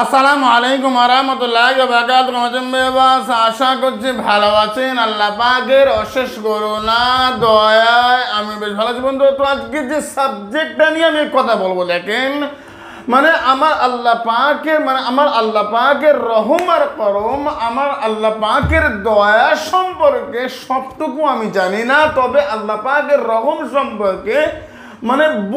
আসসালামু আলাইকুম ওয়া রাহমাতুল্লাহি ওয়া বারাকাতুহু। আশা করছি ভালো আছেন। আল্লাহ পাকের অশেষ করুণা দয়ায় আমি বেশ ভালো আছি বন্ধু। তো আজকে যে সাবজেক্টটা নিয়ে আমি কথা বলবো, দেখেন আমার আল্লাহ পাকের রহম আর করম, আমার আল্লাহ পাকের দয়া সম্পর্কে সবটুকু আমি জানি না, তবে আল্লাহ পাকের রহম সম্পর্কে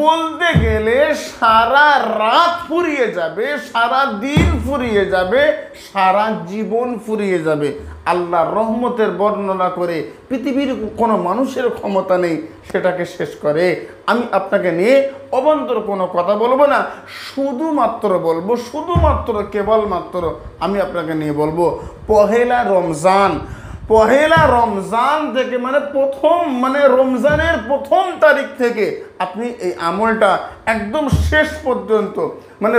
বলতে গেলে সারা রাত ফুরিয়ে যাবে, সারা দিন ফুরিয়ে যাবে, সারা জীবন ফুরিয়ে যাবে। আল্লাহর রহমতের বর্ণনা করে পৃথিবীর কোনো মানুষের ক্ষমতা নেই সেটাকে শেষ করে। আমি আপনাকে নিয়ে অবান্তর কোনো কথা বলবো না, কেবলমাত্র আমি আপনাকে নিয়ে বলবো পহেলা রমজান থেকে রমজানের প্রথম তারিখ থেকে আপনি এই আমলটা একদম শেষ পর্যন্ত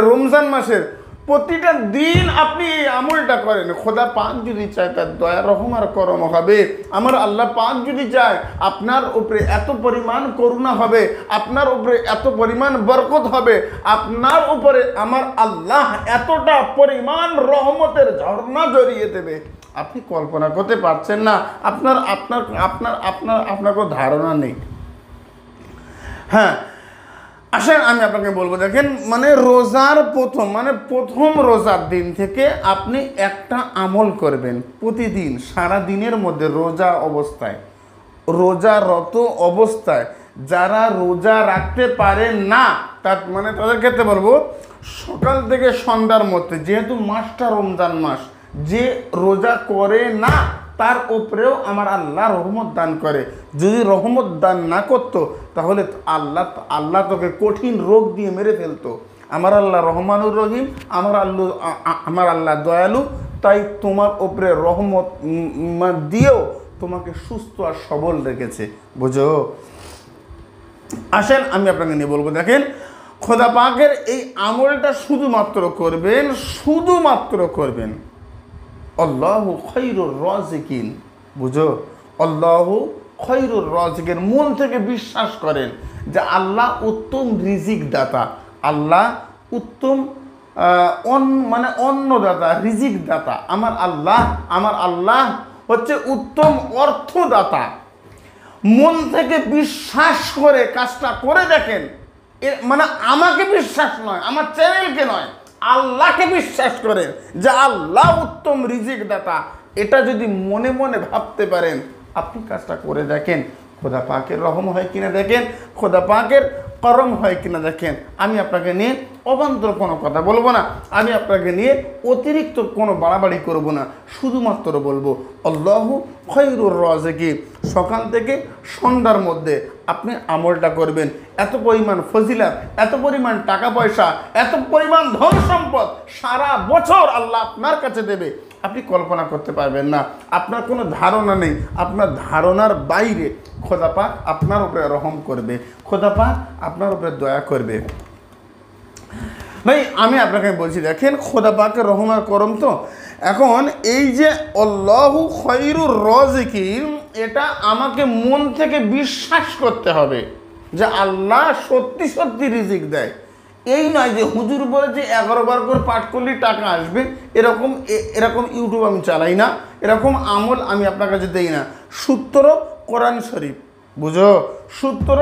রমজান মাসের প্রতিটা দিন আপনি এই আমলটা করেন। খোদা পাক যদি চায় তার দয়া রহম আর করম হবে। আমার আল্লাহ পাক যদি চায় আপনার উপরে এত পরিমাণ করুণা হবে, আপনার উপরে এত পরিমাণ বরকত হবে, আপনার উপরে আমার আল্লাহ এতটা পরিমাণ রহমতের ঝর্ণা জড়িয়ে দেবে, আপনি কল্পনা করতে পারছেন না। আপনার কোনো ধারণা নেই। হ্যাঁ, আসেন আমি আপনাকে বলবো, দেখেন রোজার প্রথম রোজার দিন থেকে আপনি একটা আমল করবেন প্রতিদিন সারা দিনের মধ্যে। রোজারত অবস্থায় যারা রোজা রাখতে পারে না তাদের ক্ষেত্রে বলবো সকাল থেকে সন্ধ্যার মধ্যে, যেহেতু মাসটা রমজান মাস, যে রোজা করে না তার উপরেও আমার আল্লাহ রহমত দান করে। যদি রহমত দান না করতো তাহলে আল্লাহ তোকে কঠিন রোগ দিয়ে মেরে ফেলতো। আমার আল্লাহ রহমানুর রহিম, আমার আল্লাহ দয়ালু, তাই তোমার উপরে রহমত দিয়েও তোমাকে সুস্থ আর সবল রেখেছে, বুঝো। আসেন আমি আপনাকে নিয়ে বলবো, দেখেন খোদা পাকের এই আমলটা শুধুমাত্র করবেন আল্লাহু খায়রুর রাযিকিন, বুঝো, আল্লাহু খায়রুর রাযিকিন। মন থেকে বিশ্বাস করেন যে আল্লাহ উত্তম রিজিক দাতা, আল্লাহ উত্তম অন্নদাতা, রিজিক দাতা। আমার আল্লাহ হচ্ছে উত্তম অর্থদাতা। মন থেকে বিশ্বাস করে কাজটা করে দেখেন। আমাকে বিশ্বাস নয়, আমার চ্যানেলকে নয়, আল্লাহকে বিশ্বাস করেন যে আল্লাহ উত্তম রিজিক দাতা। এটা যদি মনে মনে ভাবতে পারেন, আপনি কাজটা করে দেখেন, খোদা পাকের রহম হয় কিনা দেখেন, খোদা পাকের করম হয় কিনা দেখেন। আমি আপনাকে নিয়ে অবান্তর কোনো কথা বলবো না, আমি আপনাকে নিয়ে অতিরিক্ত কোনো বাড়াবাড়ি করব না, শুধুমাত্র বলবো আল্লাহু খায়রুর রাযিকিন। সকাল থেকে সন্ধ্যার মধ্যে আপনি আমলটা করবেন। এত পরিমাণ ফজিলত, এত পরিমাণ টাকা পয়সা, এত পরিমাণ ধন সম্পদ সারা বছর আল্লাহ আপনার কাছে দেবে, আপনি কল্পনা করতে পারবেন না। আপনার কোনো ধারণা নেই, আপনার ধারণার বাইরে খোদা পাক আপনার উপরে রহম করবে, খোদা পাক আপনার উপরে দয়া করবে। ভাই আমি আপনাকে বলছি, দেখেন খোদা পাকের রহম আর করম তো। এখন এই যে আল্লাহু খায়রুর রাযিকিন, এটা আমাকে মন থেকে বিশ্বাস করতে হবে যে আল্লাহ সত্যি সত্যি রিজিক দেয়। এই নয় যে হুজুর বলেছে 11 বার করে পাঠ করলে টাকা আসবে, এরকম ইউটিউব আমি চালাই না, এরকম আমল আমি আপনার কাছে দেই না। সূত্র কোরআন শরীফ, বুঝো, সূত্র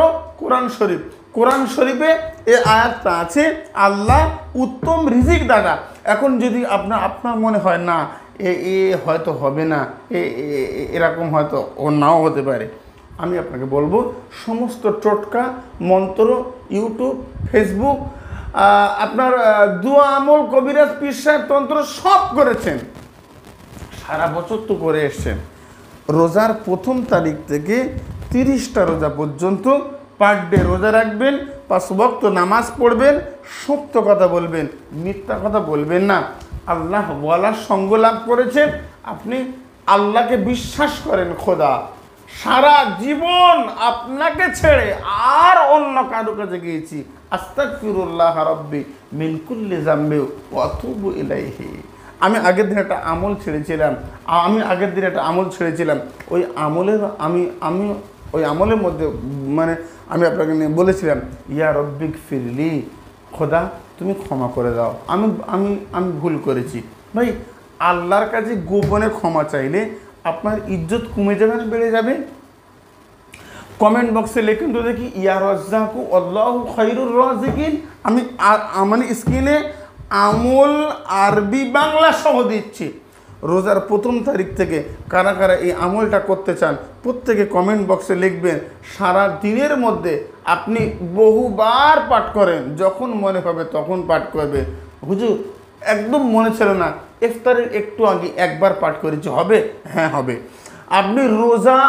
কোরআন শরীফে এই আয়াতটা আছে, আল্লাহ উত্তম রিজিক দাতা। এখন যদি আপনার মনে হয় না এ হয়তো হবে না, এরকম হয়তো ও নাও হতে পারে, আমি আপনাকে বলবো সমস্ত টোটকা মন্ত্র, ইউটিউব, ফেসবুক, আপনার দুয়া আমল, কবিরাজ, পীর সাহেব, তন্ত্র সব করেছেন, সারা বছর তো করে এসছেন। রোজার প্রথম তারিখ থেকে 30টা রোজা পর্যন্ত পার ডে রোজা রাখবেন, 5 ওয়াক্ত নামাজ পড়বেন, সত্য কথা বলবেন, মিথ্যা কথা বলবেন না। আল্লাহ ওয়ালার সঙ্গ লাভ করেছেন, আপনি আল্লাহকে বিশ্বাস করেন। খোদা সারা জীবন আপনাকে ছেড়ে আর অন্য কারো কাছে গিয়েছি, আস্তাগফিরুল্লাহ রাব্বি মিন কুল্লি যামবি ওয়া আতুবু ইলাইহি। আমি আগের দিন একটা আমল ছেড়েছিলাম, ওই আমলের মধ্যে আমি আপনাকে নিয়ে বলেছিলাম, ইয়া রব্বিক ফিরলি, খোদা তুমি ক্ষমা করে দাও, আমি আমি আমি ভুল করেছি। ভাই, আল্লাহর কাছে গোপনে ক্ষমা চাইলে আপনার ইজ্জত কমে যাবে না বেড়ে যাবে? কমেন্ট বক্সে লিখুন তো দেখি, ইয়া রাজ্জাকু আল্লাহু খায়রুর রাযিকিন। আমি মানে স্ক্রিনে আমল আরবি বাংলা সহ দিচ্ছি। রোজার প্রথম তারিখ থেকে কারা কারা এই আমলটা করতে চান প্রত্যেকে কমেন্ট বক্সে লিখবেন। সারা দিনের মধ্যে আপনি বহুবার পাঠ করেন, যখন মনে হবে তখন পাঠ করবে। হুজুর একদম মনে ছিল না, ইফতারের একটু আগে একবার পাঠ করেছি, হবে? হ্যাঁ হবে। আপনি রোজা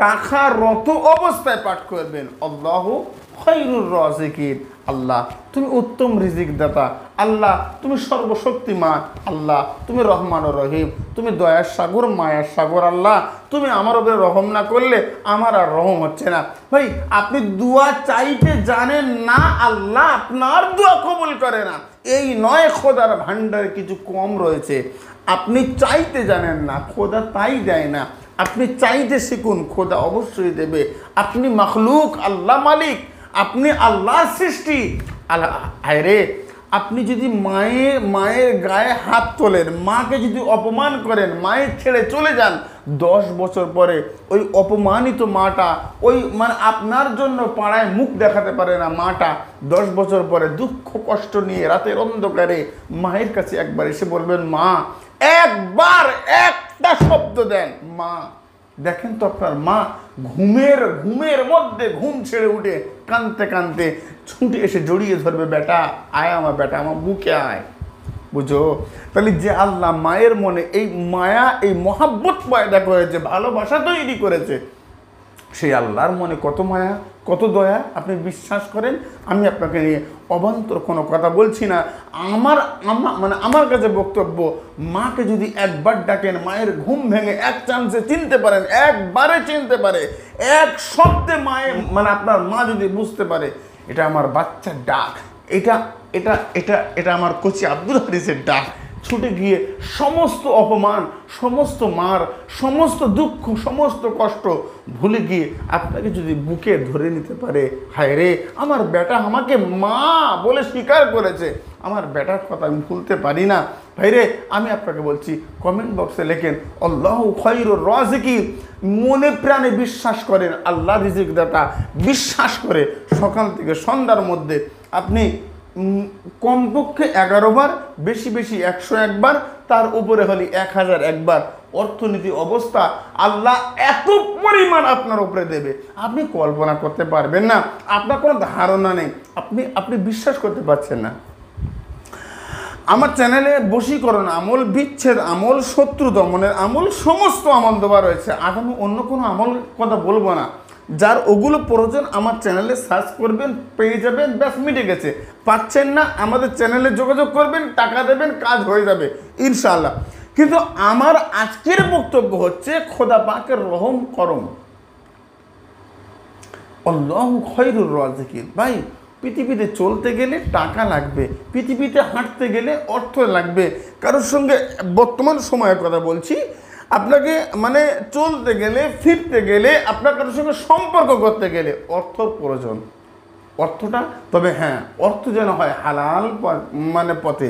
রাখারত অবস্থায় পাঠ করবেন, আল্লাহু খায়রুর রাযিকিন। আল্লাহ তুমি উত্তম রিজিক দাতা, আল্লাহ তুমি সর্বশক্তিমান, আল্লাহ তুমি রহমান ও রহিম, তুমি দয়ার সাগর মায়ার সাগর। আল্লাহ তুমি আমার উপরে রহম না করলে আমার আর রহম হচ্ছে না। ভাই, আপনি দোয়া চাইতে জানেন না, আল্লাহ আপনার দোয়া কবুল করে না এই নয়, খোদার ভান্ডারে কিছু কম রয়েছে। আপনি চাইতে জানেন না, খোদা তাই দেয় না। আপনি চাইতে শিখুন, খোদা অবশ্যই দেবে। আপনি মখলুক, আল্লাহ মালিক, আপনি আল্লাহর সৃষ্টি। আল্লাহ রে, আপনি যদি মায়ের গায়ে হাত তোলেন, মাকে যদি অপমান করেন, মায়ের ছেড়ে চলে যান, 10 বছর পরে ওই অপমানিত মাটা, ওই মানে আপনার জন্য পাড়ায় মুখ দেখাতে পারে না মাটা, 10 বছর পরে দুঃখ কষ্ট নিয়ে রাতের অন্ধকারে মায়ের কাছে একবার এসে বলবেন, মা, একবার একটা শব্দ দেন, মা। দেখেন তো আপনার মা ঘুমের মধ্যে ঘুম ছেড়ে উঠে কাঁদতে কাঁদতে ছুটে এসে জড়িয়ে ধরবে, বেটা আয়, আমার বেটা আমার বুকে আয়। বুঝো? তাহলে যে আল্লাহ মায়ের মনে এই মায়া, এই মহাব্বত পয়দা করেছে, ভালোবাসা তৈরি করেছে, সেই আল্লাহর মনে কত মায়া, কত দয়া আপনি বিশ্বাস করেন? আমি আপনাকে নিয়ে অবান্তর কোনো কথা বলছি না। আমার কাছে বক্তব্য, মাকে যদি একবার ডাকেন, মায়ের ঘুম ভেঙে এক চান্সে চিনতে পারেন, একবারে চিনতে পারে, এক শব্দে মায়ের মানে আপনার মা যদি বুঝতে পারে এটা আমার বাচ্চার ডাক, এটা এটা এটা এটা আমার কোচি আব্দুল হারিসের ডাক, ছুটে গিয়ে সমস্ত অপমান, সমস্ত মার, সমস্ত দুঃখ, সমস্ত কষ্ট ভুলে গিয়ে আপনাকে যদি বুকে ধরে নিতে পারে, হায় রে আমার বেটা আমাকে মা বলে স্বীকার করেছে, আমার বেটার কথা আমি ভুলতে পারি না। ভাই রে, আমি আপনাকে বলছি, কমেন্ট বক্সে লেখেন আল্লাহু খায়রুর রাযিকিন। মনে প্রাণে বিশ্বাস করেন আল্লাহ রিজিক দাতা, বিশ্বাস করে সকাল থেকে সন্ধ্যার মধ্যে আপনি কমপক্ষে 11 বার, বেশি বেশি 101 বার, তার উপরে হলে 1001 বার অর্থনীতি অবস্থা আল্লাহ এত পরিমাণ আপনার উপরে দেবে, আপনি কল্পনা করতে পারবেন না, আপনার কোনো ধারণা নেই, আপনি বিশ্বাস করতে পারছেন না। আমার চ্যানেলে বশীকরণ আমল, বিচ্ছেদ আমল, শত্রু দমনের আমল, সমস্ত আমল দেওয়া রয়েছে। আজ আমি অন্য কোনো আমল কথা বলবো না। যার ওগুলো প্রয়োজন আমার চ্যানেলে সার্চ করবেন, পেয়ে যাবেন, ব্যাস মিটে গেছে। পাচ্ছেন না, আমাদের চ্যানেলে যোগাযোগ করবেন, টাকা দেবেন, কাজ হয়ে যাবে ইনশাআল্লাহ। কিন্তু আমার আজকের বক্তব্য হচ্ছে খোদা পাকের রহম করম, আল্লাহু খায়রুর রাযিকিন। ভাই, পৃথিবীতে চলতে গেলে টাকা লাগবে, পৃথিবীতে হাঁটতে গেলে অর্থ লাগবে। কারোর সঙ্গে বর্তমান সময়ের কথা বলছি, আপনাকে মানে চলতে গেলে, ফিরতে গেলে, আপনার কারোর সঙ্গে সম্পর্ক করতে গেলে অর্থ প্রয়োজন। অর্থটা, তবে হ্যাঁ, অর্থ যেন হয় হালাল মানে পথে,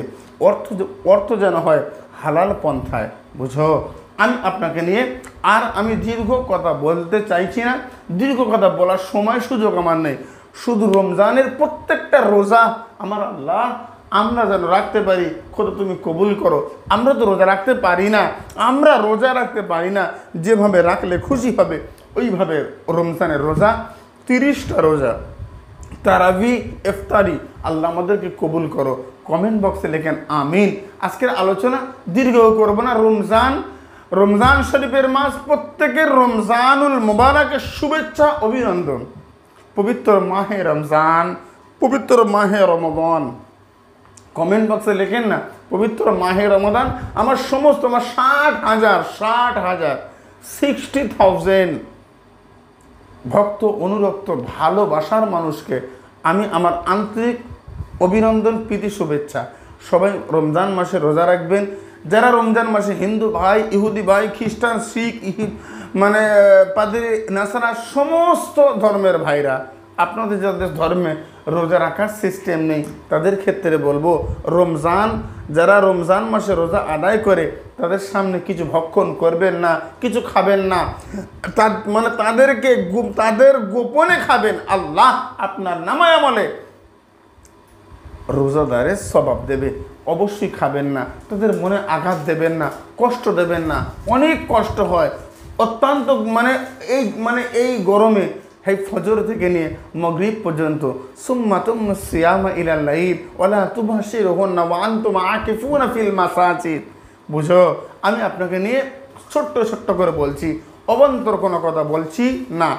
অর্থ যেন হয় হালাল পন্থায়। বুঝো? আমি আপনাকে নিয়ে আর আমি দীর্ঘ কথা বলতে চাইছি না, দীর্ঘ কথা বলার সময় সুযোগ আমার নেই। শুধু রমজানের প্রত্যেকটা রোজা আমার আল্লাহ আমরা যেন রাখতে পারি, খোদা তুমি কবুল করো। আমরা তো রোজা রাখতে পারি না, আমরা রোজা রাখতে পারি না, যেভাবে রাখলে খুশি হবে ওইভাবে রমজানের রোজা, 30টা রোজা, তারাবি, ইফতারি, আল্লাহ আমাদেরকে কবুল করো। কমেন্ট বক্সে লেখেন আমিন। আজকের আলোচনা দীর্ঘ করব না। রমজান শরীফের মাস, প্রত্যেকের রমজানুল মুবারকের শুভেচ্ছা, অভিনন্দন। পবিত্র মাহে রমজান, পবিত্র মাহে রমাদান। কমেন্ট বক্সে লেখেন না পবিত্র মাহে রমাদান। আমার সমস্ত, আমার 60,000 60,000 ভক্ত, অনুরক্ত, ভালোবাসার মানুষকে আমি আমার আন্তরিক অভিনন্দন, প্রীতি, শুভেচ্ছা। সবাই রমজান মাসে রোজা রাখবেন। যারা রমজান মাসে হিন্দু ভাই, ইহুদি ভাই, খ্রিস্টান, শিখ, মানে পাদ্রী, নাসারা, সমস্ত ধর্মের ভাইরা আপনাদের যাদের ধর্মে রোজা রাখার সিস্টেম নেই তাদের ক্ষেত্রে বলবো, রমজান যারা রমজান মাসে রোজা আদায় করে তাদের সামনে কিছু ভক্ষণ করবেন না, কিছু খাবেন না, মানে তাদের গোপনে খাবেন। আল্লাহ আপনার নামায় আমলে রোজাদারের স্বভাব দেবে। অবশ্যই খাবেন না, তাদের মনে আঘাত দেবেন না, কষ্ট দেবেন না। অনেক কষ্ট হয় অত্যন্ত, এই গরমে এই ফজর থেকে নিয়ে মাগরিব পর্যন্ত সুম্মা তুম্মা সিয়ামা ইলাল লাইল ওয়ালা তুবাশিরুহুন্না ওয়া আনতুম আকিফুনা ফিল মাসাজিদ। বুঝো, আমি আপনাকে নিয়ে ছোট্ট ছোট্ট করে বলছি, অবান্তর কোনো কথা বলছি না।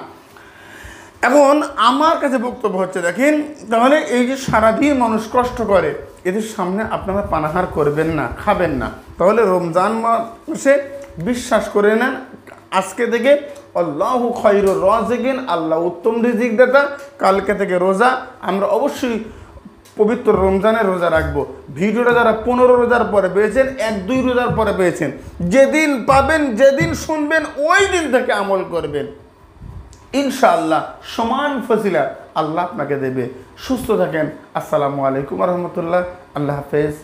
এখন আমার কাছে বক্তব্য হচ্ছে, দেখেন, তাহলে এই যে সারাদিন মানুষ কষ্ট করে, এদের সামনে আপনারা পানাহার করবেন না, খাবেন না। তাহলে রমজান মাসে বিশ্বাস করে নেন, আজকে থেকে আল্লাহু খায়রুর রাযিকিন, আল্লাহ উত্তম রিজিক দাতা। কালকে থেকে রোজা, আমরা অবশ্যই পবিত্র রমজানের রোজা রাখবো। ভিডিওটা যারা 15 রোজার পরে পেয়েছেন, 1-2 রোজার পরে পেয়েছেন, যেদিন পাবেন, যেদিন শুনবেন, ওই দিন থেকে আমল করবেন। ইনশাআল্লাহ সমান ফজিলত আল্লাহ আপনাকে দেবে। সুস্থ থাকেন। আসসালামু আলাইকুম ওয়া রাহমাতুল্লাহ। আল্লাহ হাফেজ।